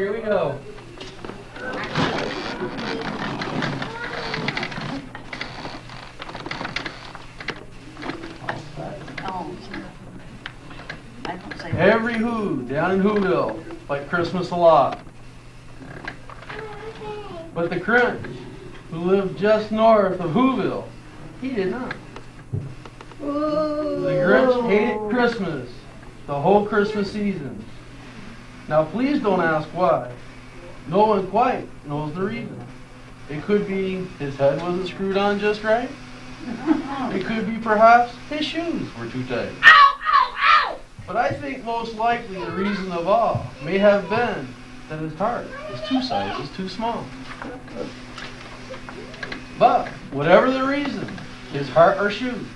Here we go. Every Who down in Whoville liked Christmas a lot. But the Grinch, who lived just north of Whoville, he did not. The Grinch hated Christmas the whole Christmas season. Now please don't ask why. No one quite knows the reason. It could be his head wasn't screwed on just right. It could be perhaps his shoes were too tight. Ow, ow, ow! But I think most likely the reason of all may have been that his heart was 2 sizes too small. But whatever the reason, his heart or shoes,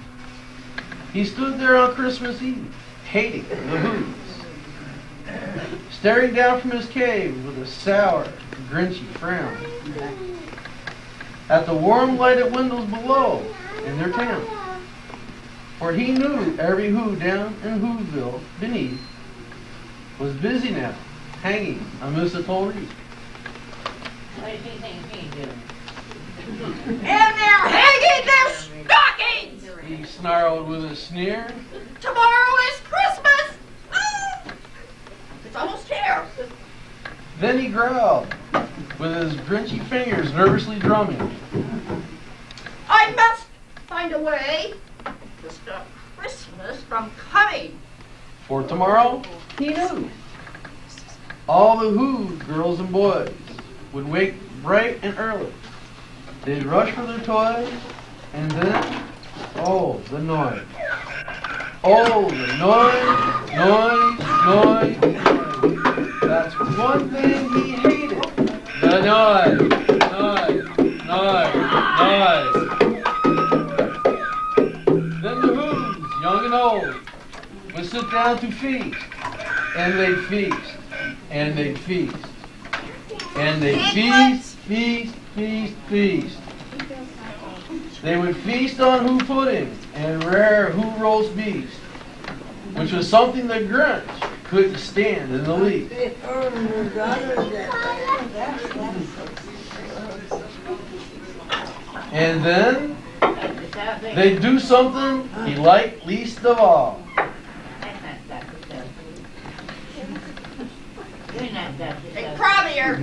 he stood there on Christmas Eve, hating the Who's, staring down from his cave with a sour, grinchy frown at the warm lighted windows below in their town. For he knew every Who down in Whoville beneath was busy now, hanging a mistletoe wreath. What do you think he's doing? And they're hanging their stockings! He snarled with a sneer. Tomorrow is Christmas! It's almost here. Then he growled, with his grinchy fingers nervously drumming. I must find a way to stop Christmas from coming. For tomorrow, he knew. All the Who girls and boys would wake bright and early. They'd rush for their toys, and then, oh, the noise. Oh, the noise. That's one thing he hated. The noise. Then the Who's, young and old, would sit down to feast, and they'd feast, and they'd feast, and they'd feast. They would feast on Who pudding and rare Who roast beef, which was something the Grinch couldn't stand in the least. And then they'd do something he liked least of all. They probably are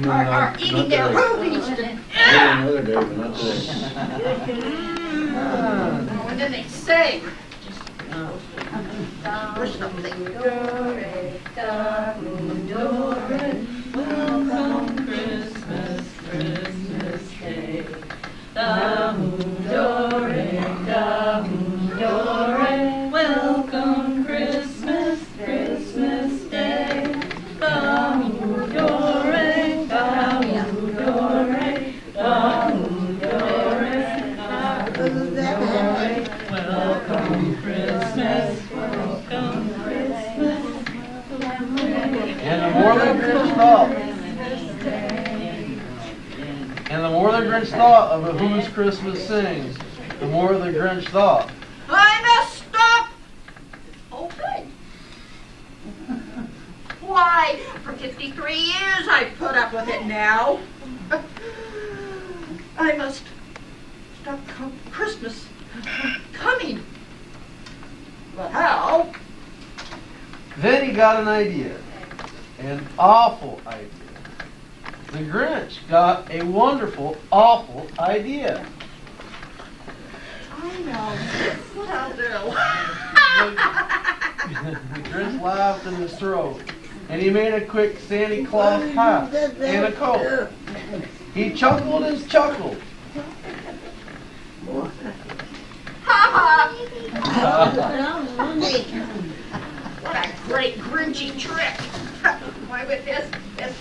eating their Whovies. Another day, but not today. And then they sing. Or something. Welcome Christmas, Christmas Day. Da-hoo-do-re, da-hoo-do-re. Welcome Christmas, Christmas Day. Da-hoo-do-re, da-hoo-do-re, da-hoo-do-re, da-hoo-do-re. Welcome Christmas, welcome Christmas. And the more the Grinch thought, of a Who's Christmas sings, the more the Grinch thought. I must stop. Okay. Why, for 53 years I've put up with it now. I must stop Christmas coming. But how? Then he got an idea, an awful idea. The Grinch got a wonderful, awful idea. I know. What I'll do. The Grinch laughed in his throat, and he made a quick Santa Claus hat and a coat. He chuckled and chuckled. Ha ha! What a great Grinchy trick. Why with this, it's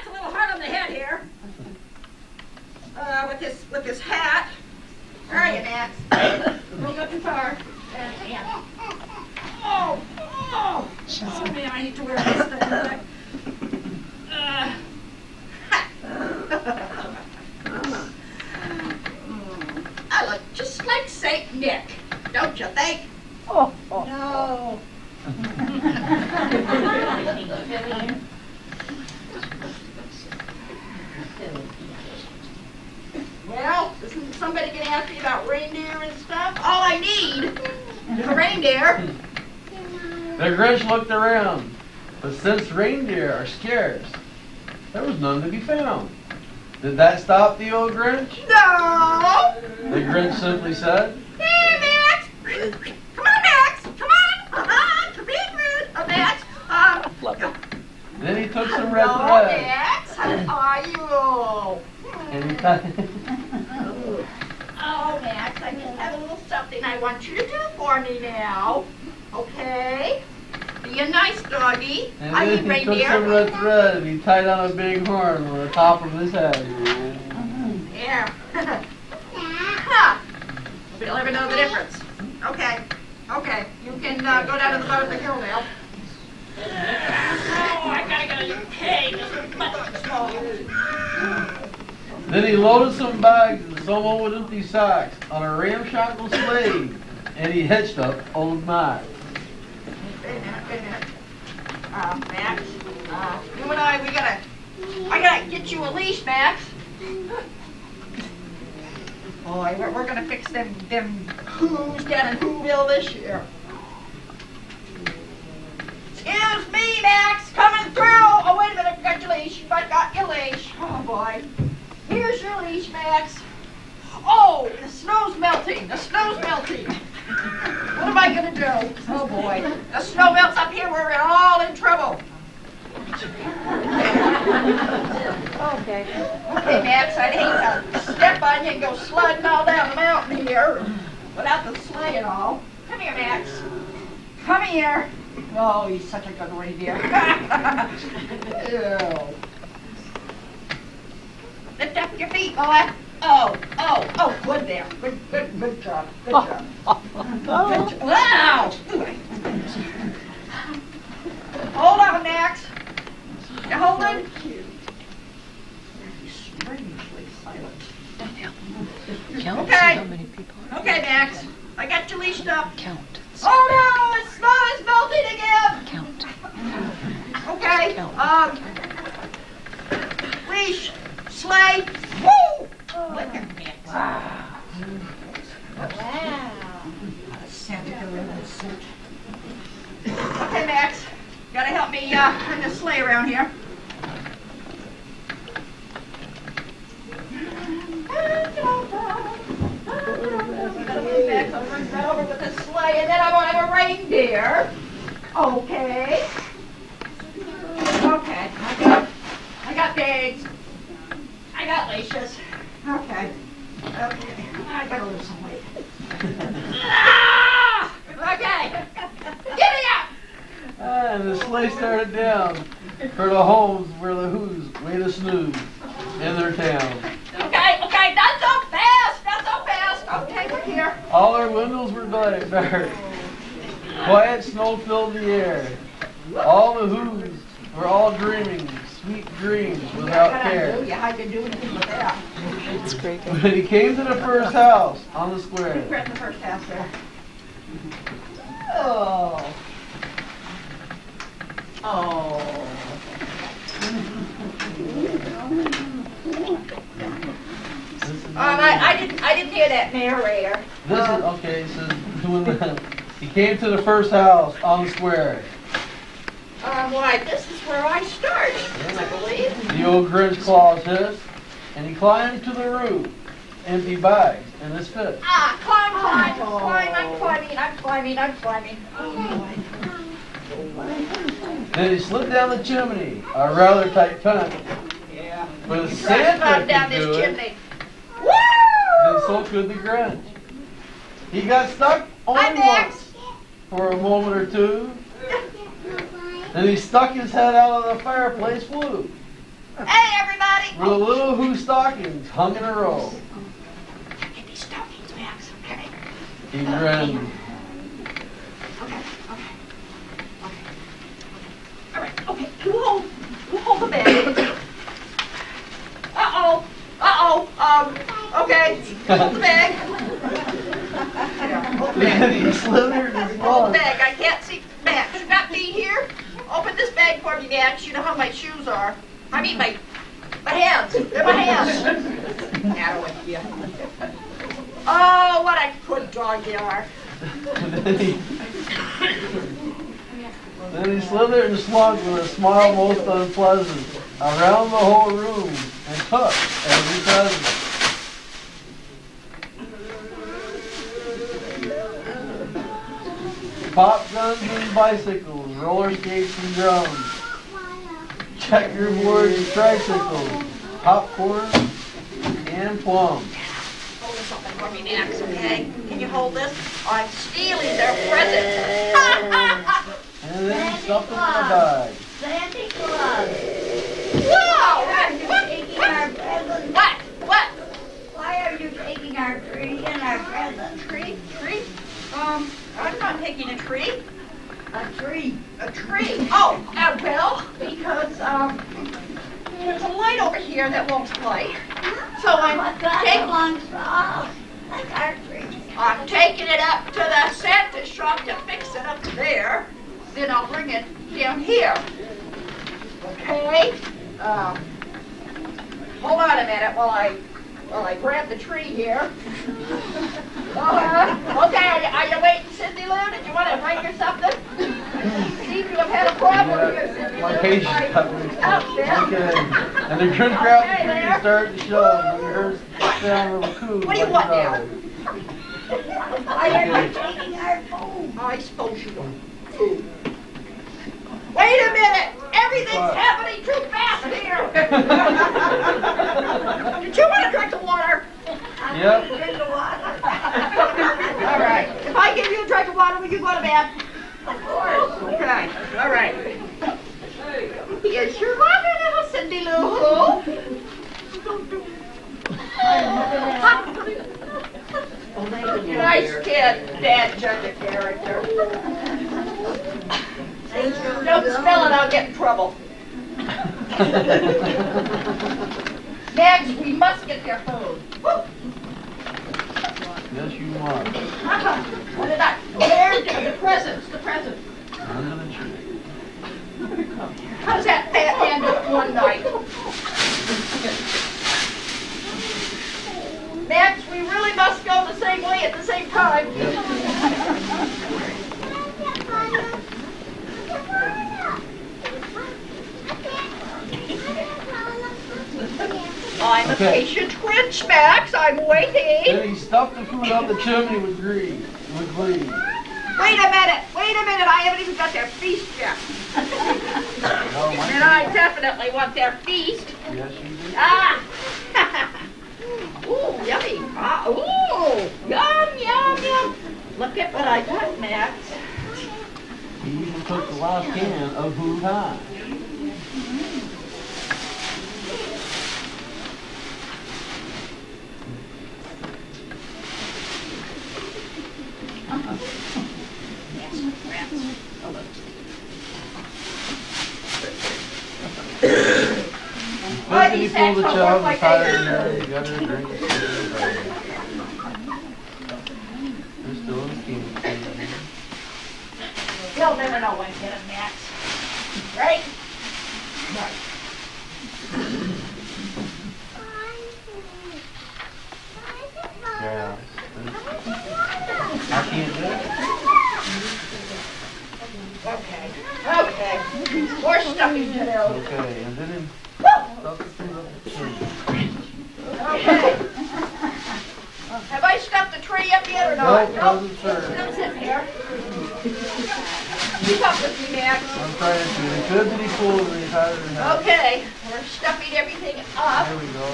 a little hard on the head here. With this hat. Where are you, Max? Don't go too far. Yeah. Oh, man, I need to wear this thing. I look just like Saint Nick, don't you think? No. gonna ask me about reindeer and stuff? All I need is a reindeer. The Grinch looked around, but since reindeer are scarce, there was none to be found. Did that stop the old Grinch? No. The Grinch simply said, Hey, Max. Come on, Max. Come on. Come here, Max. then he took some red Hello, thread Max. How are you? and he tied Oh, Max, I just have a little something I want you to do for me now. Okay? Be a nice doggy. and I then need he took some reindeer. red thread and he tied on a big horn on the top of his head. There. Huh. You'll never know the difference. Okay. Okay. You can go down to the bottom of the hill now. Oh, I gotta get a new cage. This much too small. Then he loaded some bags and some with empty sacks on a ramshackle sleigh, and he hitched up old Max. Wait a minute. Max, you and I gotta get you a leash, Max. Boy, we're gonna fix them who's down in Whoville this year. Excuse me, Max, coming through. Oh, wait a minute, got your leash. I got your leash. Oh, boy. Here's your leash, Max. Oh, the snow's melting. The snow's melting. What am I gonna do? Oh, boy. The snow melts up here. We're all in trouble. Okay. Okay, Max, I'd hate to step on you and go sliding all down the mountain here without the sleigh and all. Come here, Max. Come here. Oh, he's such a good reindeer. Ew. Lift up your feet, boy. Oh, good there. Good job. Good job. Good job. Wow. Hold on, Max. You holding? Strangely silent. Count Okay. how many people are. Okay, Max. I got you leashed up. Count. Oh no, the snow is melting again. Count. Okay. Leash, sleigh. Woo! Look at Max. Wow. Santa Gorilla suit. Okay, Max. Gotta help me turn this sleigh around here. Max, I'll bring that over with the sleigh, and then I want to have a reindeer. Okay. Okay. I got bags. I got leashes. Okay. I gotta lose some weight. Okay. Get me up. And the sleigh started down for the homes where the Who's wait a snooze in their town. Okay, not so fast. Okay, we're here. All our windows were dark. Quiet snow filled the air. All the Who's were all dreaming sweet dreams without care. How you do anything with that? It's great. When he came to the first house on the square, We're at the first house there. Oh. I didn't hear that narrator. this is okay. So doing the, he came to the first house on the square. Why, this is where I started, I believe. The old Grinch claws hissed, and he climbed to the roof. Empty bags in his fist. Climb. I'm climbing. Oh, Then he slid down the chimney, a rather tight tunnel. yeah. But if Try to climb Santa down could this do it, chimney. then Woo! so could the Grinch. He got stuck Hi, only Max. once for a moment or two. Then he stuck his head out of the fireplace flue, Hey, everybody. where the little Who stockings hung in a row. Get these stockings, Max. Okay. He grinned. Okay. All right. Okay. Who hold the bag? Okay. Hold the bag. Hold the Then bag. he slithered his Hold the paws. bag. I can't see. Max, you got me here? Open this bag for me, Max. You know how my shoes are. I mean, my hands. They're my hands. Now with you. Oh, what a good dog you are. Then he slithered and slunk with a smile most unpleasant around the whole room and took every present. Pop guns and bicycles, roller skates and drums, checkerboards and tricycles, popcorn and plums. Hold something for me, Max, okay? Can you hold this? I'm stealing their presents. And then he stuffed them in a bag. Santa Claus. Whoa! Taking our presents. What? What? Why are you taking our tree and our presents? Tree? Tree? I'm not taking a tree. A tree. A tree? Oh, well, because, there's a light over here that won't light. So But that taking belongs to us. That's our tree. I'm taking it up to the Santa shop to fix it up there. Then I'll bring it down here. Okay? Hold on a minute while I grab the tree here. Okay, are you waiting, Cindy Lou? Did you want to bring her something? Seem to have had a problem here, Cindy Lou. My patience got me. Oh, yeah. Okay. And the grin grab the tree and started to shove. And we heard the sound of a coo. What do you want now? Why are you taking our food? I suppose you don't. Wait a minute! Everything's What? happening too fast here! Did you want a drink of water? Yep. Drink of water. All right. If I give you a drink of water, will you go to bed? Of course. Okay. All right. Here's your water, little Cindy Lou. Nice kid, Dad, judge of character. Don't spill it, I'll get in trouble. Max, we must get their food. Woo. Yes, you must. What did I? There, the presents, the presents. Under the tree. How's that fat man do it one night? Max, we really must go the same way at the same time. I'm a patient Grinch, Max. I'm waiting. Then he stuffed the food up the chimney with glee. Wait a minute. I haven't even got their feast yet. And I definitely want their feast. Yes, you do. Ah! Ooh, yummy. Ooh, yum. Look at what I got, Max. He even took the last can of Who High. Then he pulled the child and tired and nervous. He got her a drink. They're still in the can. You'll never know when to get them, Max. Right? Right. Yeah. I can't do it. Okay. More stuffing to do. Okay, and then he stuffed the food up the tree. Okay. Have I stuffed the tree up yet or not? Nope, doesn't serve. Still sitting here. Keep up with me, Max. I'm trying to. It's good that he pulled and he tired and nervous. Okay, we're stuffing everything up. There we go.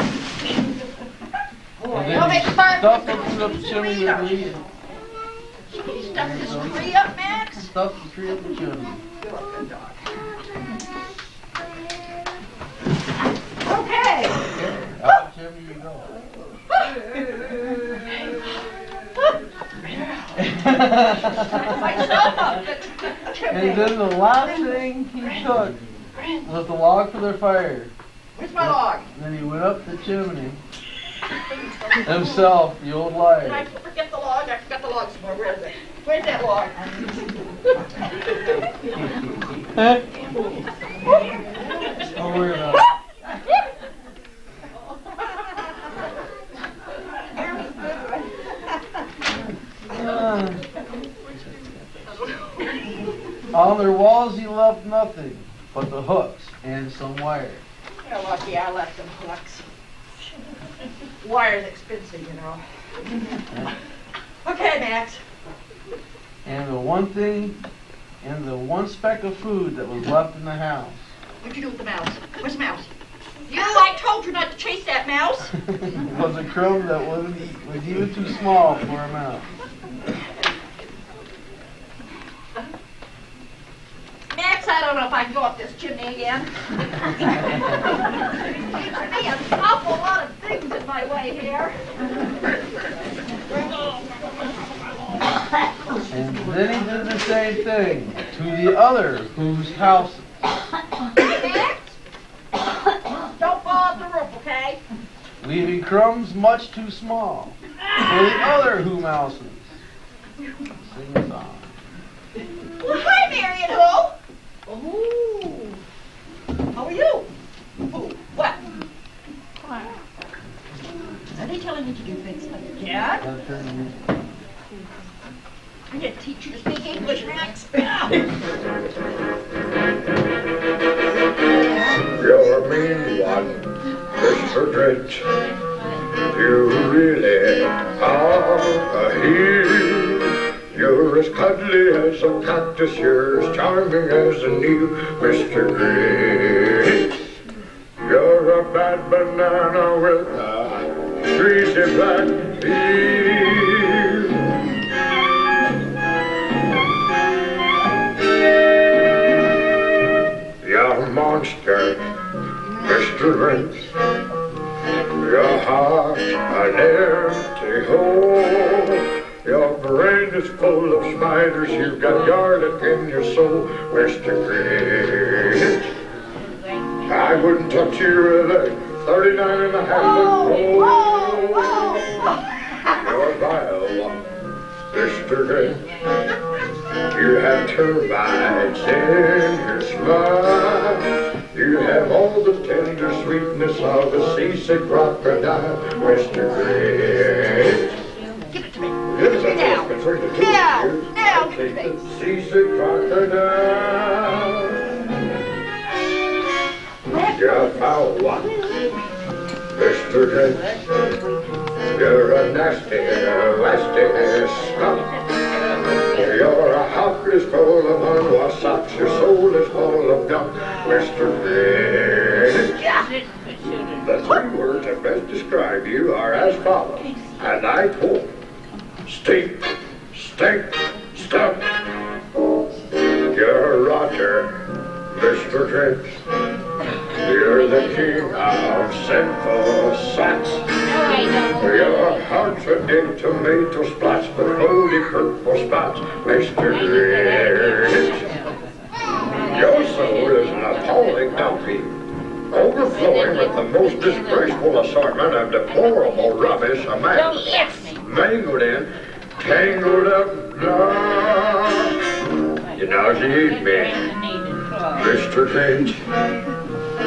Boy, And don't then make he fun stuffed the of food up the chimney with glee. You stuff this tree up, Max? Stuffed the tree up the chimney. You're a good dog. Okay. Out the chimney you go. Myself up the chimney. And then the last thing he took was the log for their fire. Where's my log? And then he went up the chimney himself, the old Did I liar. forget the log? I forgot the log somewhere. Where is it? Where's that log? Don't worry about it. left nothing but the hooks and some wire. You're lucky I left them hooks. Wire's expensive, you know. Okay, Max. And the one speck of food that was left in the house What'd you do with the mouse? Where's the mouse? I told you not to chase that mouse. was a crumb that was even too small for a mouse. Max, I don't know if I can go up this chimney again. There's an awful lot of things in my way here. And then he did the same thing to the other whose house. Max, don't fall off the roof, okay? Leaving crumbs much too small for the other who mouses. Sing a song. Well, hi, Marion Ho. Oh, how are you? Oh, what? Are they telling you to do things like that? I'm going to teach you to speak English, Max. You're a mean one, Mr. Dredge. You really are a heel. You're as cuddly as a cactus, you're as charming as a new Mr. Grinch. You're a bad banana with a greasy black peel. You're a monster, Mr. Grinch. Your heart's an empty hole. Your brain is full of spiders. You've got garlic in your soul, Mr. Grinch. I wouldn't touch you with a 39 and a half foot pole. You're vile, Mr. Grinch. You have termites in your smile. You have all the tender sweetness of a seasick crocodile, Mr. Grinch. Give it to me. Yes, Give it now. between the two Now. of you, Now. I'll take the seasick crocodile. You're a foul one, Mr. Grinch. You're a nasty, nasty skunk. Your house is full of unwashed socks. Your soul is full of gunk, Mr. Grinch. The three words that best describe you are as follows, and I quote: stink, stink, stunk. You're a rotter, Mr. Grinch. You're the king of sinful socks. Your heart's a big tomato splotch with holy purple spots, Mr. Grinch. Your soul is an appalling donkey, overflowing with the most disgraceful assortment of deplorable rubbish a man mangled in, tangled up, you nauseate me, Mr. Grinch,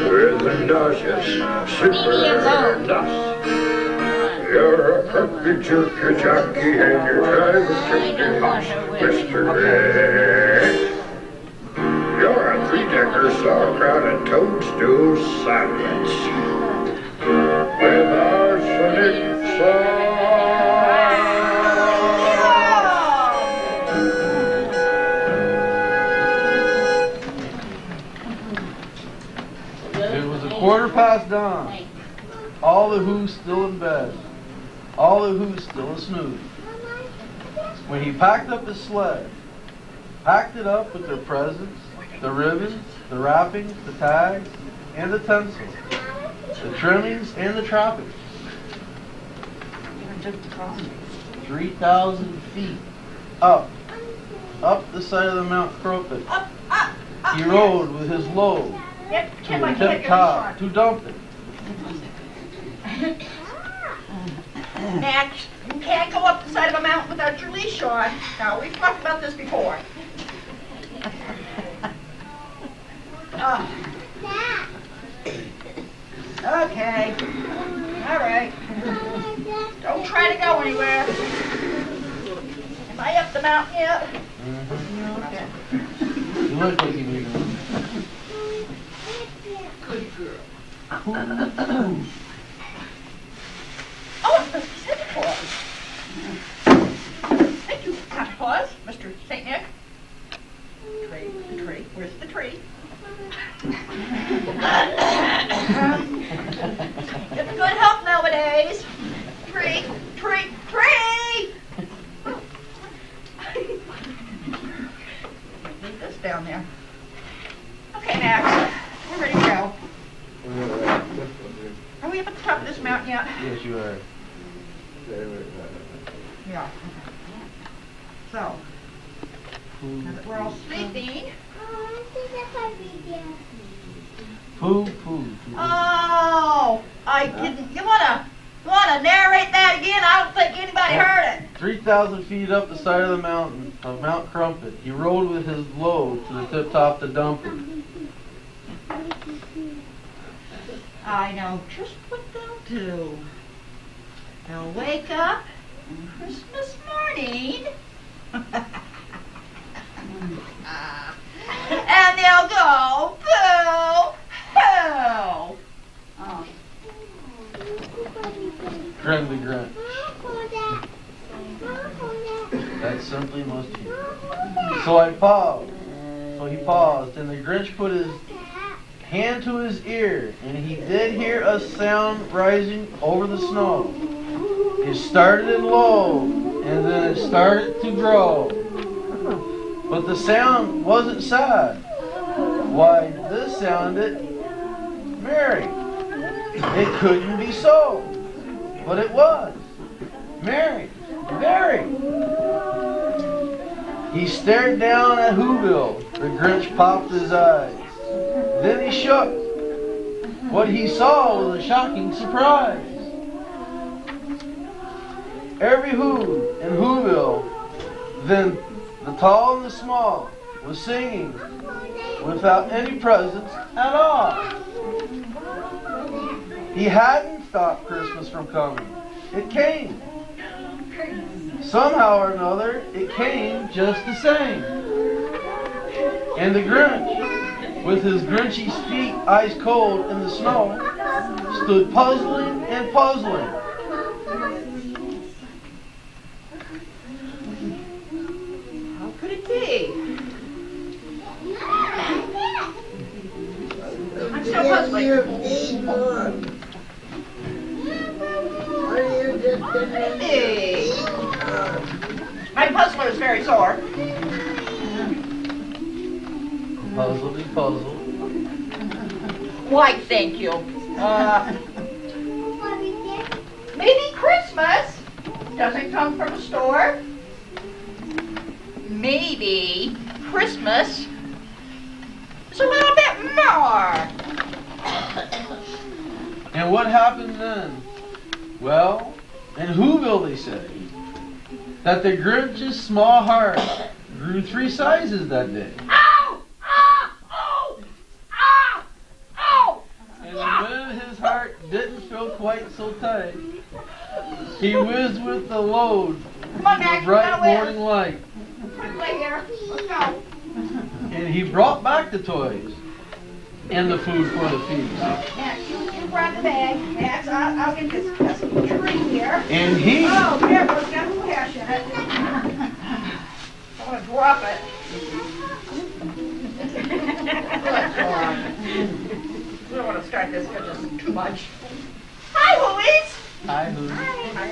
with the nauseous super nuts. You're a perfect jerky jockey and you're driving gypsy hops, Mr. Grinch. You're a three-decker sauerkraut and toadstool sandwich with arsenic sauce. It was dawn. All the who's still in bed. All the who's still asleep. When he packed up his sled, packed it up with their presents, the ribbons, the wrappings, the tags, and the tinsel, the trimmings, and the trappings. 3,000 feet up the side of the Mount Cropit. He rode with his load to the tip top to dump it. Max, you can't go up the side of a mountain without your leash on. Now, we've talked about this before. Okay. All right. Don't try to go anywhere. Am I up the mountain yet? Mm-hmm. Okay. You look like you need one. Oh, it's Mr. Santa Claus. Thank you, Santa Claus, Mr. St. Nick. Tree. Where's the tree? It's good help nowadays. Tree. Leave this down there. Okay, Max, we're ready to go. Are we up at the top of this mountain yet? Yes, you are. Yeah. So, now that we're all sleeping. Pooh. Oh, I didn't. You wanna narrate that again? I don't think anybody heard it. 3,000 feet up the side of the mountain of Mount Crumpet, he rode with his load to the tip top to dump it. I know just what they'll do. They'll wake up on Christmas morning and they'll go boo, boo. Oh. Grinned the Grinch. That simply must be. So he paused, and the Grinch put his hand to his ear, and he did hear a sound rising over the snow. It started in low, and then it started to grow. But the sound wasn't sad. Why, this sounded merry. It couldn't be so, but it was. Merry, very. He stared down at Whoville. The Grinch popped his eyes. Then he shook. What he saw was a shocking surprise. Every Who in Whoville, then the tall and the small, was singing without any presents at all. He hadn't stopped Christmas from coming. It came. Somehow or another, it came just the same. And the Grinch, with his Grinchy feet ice cold in the snow, stood puzzling and puzzling. How could it be? I'm still puzzling. Hey. My puzzler is very sore. Puzzle-y puzzle. Why, thank you. Maybe Christmas doesn't come from a store. Maybe Christmas is a little bit more. And what happened then? Well, in Whoville they say that the Grinch's small heart grew 3 sizes that day. Ow! Ow! Oh! Ow! Ow! And when his heart didn't feel quite so tight, he whizzed with the load Come on, in Max, the bright we gotta morning light. Quickly here. Let's go. And he brought back the toys and the food for the feast. Max, you grab the bag. Max, I'll get this tree here. And he... Oh, careful, it's got some cash in it. I'm gonna drop it. We don't want to start this because it's too much. Hi, Louise. Hi, Lou.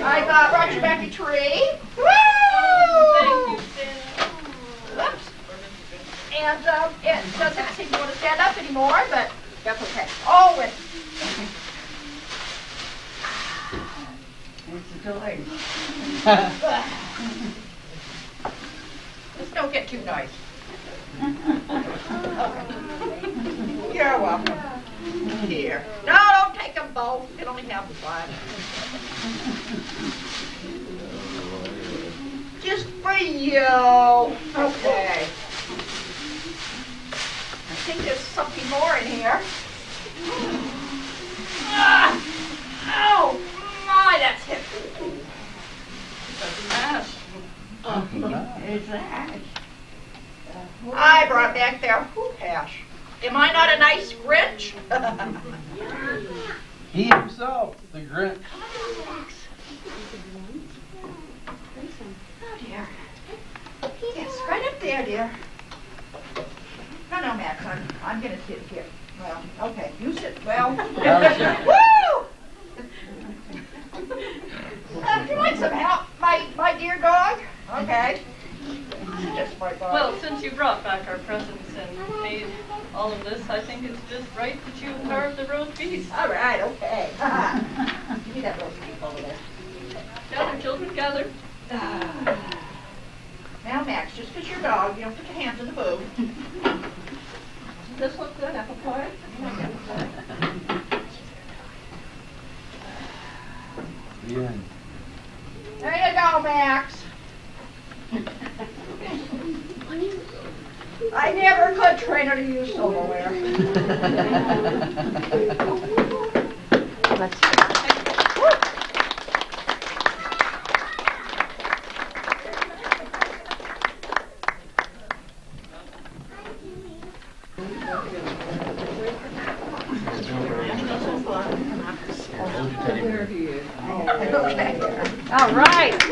I brought you back a tree. Woo! Thank you, Oops. And it doesn't seem to want to stand up anymore, but that's okay. Oh, it's delayed. Just don't get too nice. Okay. You're welcome. Here. No, don't take them both. You can only have one. Just for you. Okay. I think there's something more in here. Oh, my, that's hit. That's a mess. It's that. I brought back their hoop hash. Am I not a nice Grinch? He himself, the Grinch. Oh, dear. Yes, right up there, dear. No, Max, I'm gonna sit here. Well, okay, you sit. Well, woo! Do you like some help, my dear dog? Okay. Just my dog. Well, since you brought back our presents and made all of this, I think it's just right that you carve the roast beef. All right, okay. Give me that roast beef over there. Gather, children, gather. Now, Max, just because you're a dog, you don't put your hands in the food. Doesn't this look good, apple pie? Yeah. There you go, Max. I never could train her to use silverware. All right.